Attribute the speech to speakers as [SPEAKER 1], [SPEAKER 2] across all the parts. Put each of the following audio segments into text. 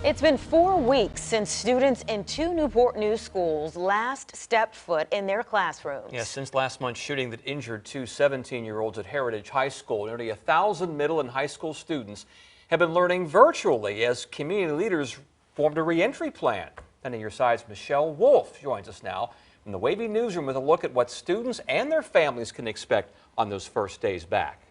[SPEAKER 1] It's been 4 weeks since students in 2 Newport News schools last stepped foot in their classrooms.
[SPEAKER 2] Yes, since last month's shooting that injured two 17-year-olds at Heritage High School, nearly 1,000 middle and high school students have been learning virtually as community leaders formed a reentry plan. 10 on your side's Michelle Wolf joins us now from the WAVY newsroom with a look at what students and their families can expect on those first days back.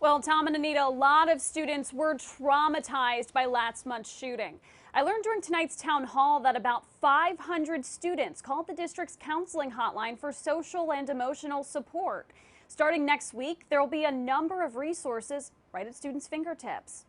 [SPEAKER 3] Well, Tom and Anita, a lot of students were traumatized by last month's shooting. I learned during tonight's town hall that about 500 students called the district's counseling hotline for social and emotional support. Starting next week, there will be a number of resources right at students' fingertips.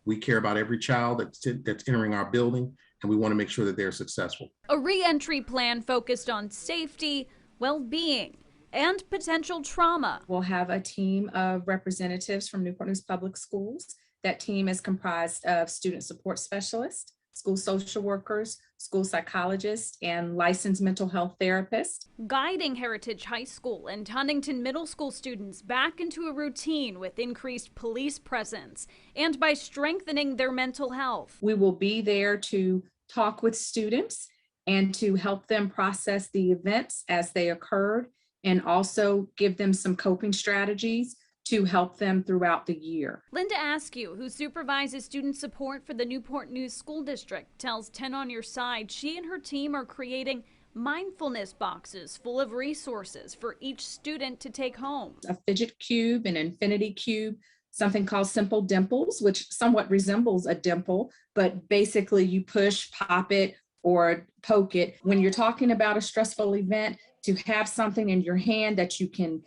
[SPEAKER 4] We care about every child that's entering our building, and we want to make sure that they're successful.
[SPEAKER 5] A re-entry plan focused on safety, well-being, and potential trauma.
[SPEAKER 6] We'll have a team of representatives from Newport News Public Schools. That team is comprised of student support specialists, school social workers, school psychologists, and licensed mental health therapists.
[SPEAKER 5] Guiding Heritage High School and Huntington Middle School students back into a routine with increased police presence and by strengthening their mental health.
[SPEAKER 6] We will be there to talk with students and to help them process the events as they occurred, and also give them some coping strategies to help them throughout the year.
[SPEAKER 5] Linda Askew, who supervises student support for the Newport News School District, tells 10 on Your Side she and her team are creating mindfulness boxes full of resources for each student to take home.
[SPEAKER 6] A fidget cube, an infinity cube, something called Simple Dimples, which somewhat resembles a dimple, but basically you push, pop it, or poke it. When you're talking about a stressful event, to have something in your hand that you can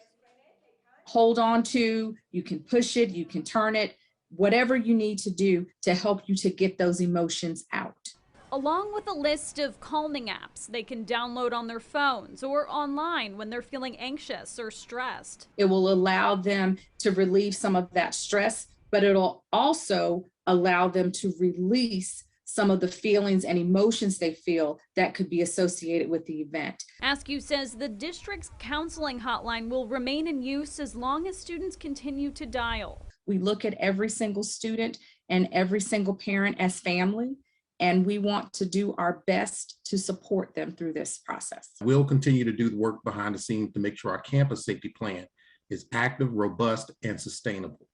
[SPEAKER 6] hold on to, you can push it, you can turn it, whatever you need to do to help you to get those emotions out.
[SPEAKER 5] Along with a list of calming apps they can download on their phones or online when they're feeling anxious or stressed.
[SPEAKER 6] It will allow them to relieve some of that stress, but it'll also allow them to release some of the feelings and emotions they feel that could be associated with the event.
[SPEAKER 5] Askew says the district's counseling hotline will remain in use as long as students continue to dial.
[SPEAKER 6] We look at every single student and every single parent as family, and we want to do our best to support them through this process.
[SPEAKER 4] We'll continue to do the work behind the scenes to make sure our campus safety plan is active, robust, and sustainable.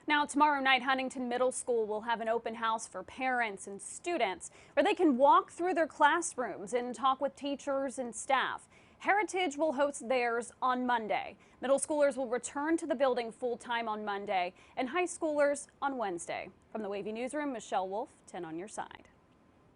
[SPEAKER 3] Now, tomorrow night, Huntington Middle School will have an open house for parents and students where they can walk through their classrooms and talk with teachers and staff. Heritage will host theirs on Monday. Middle schoolers will return to the building full-time on Monday and high schoolers on Wednesday. From the WAVY Newsroom, Michelle Wolf, 10 on Your Side.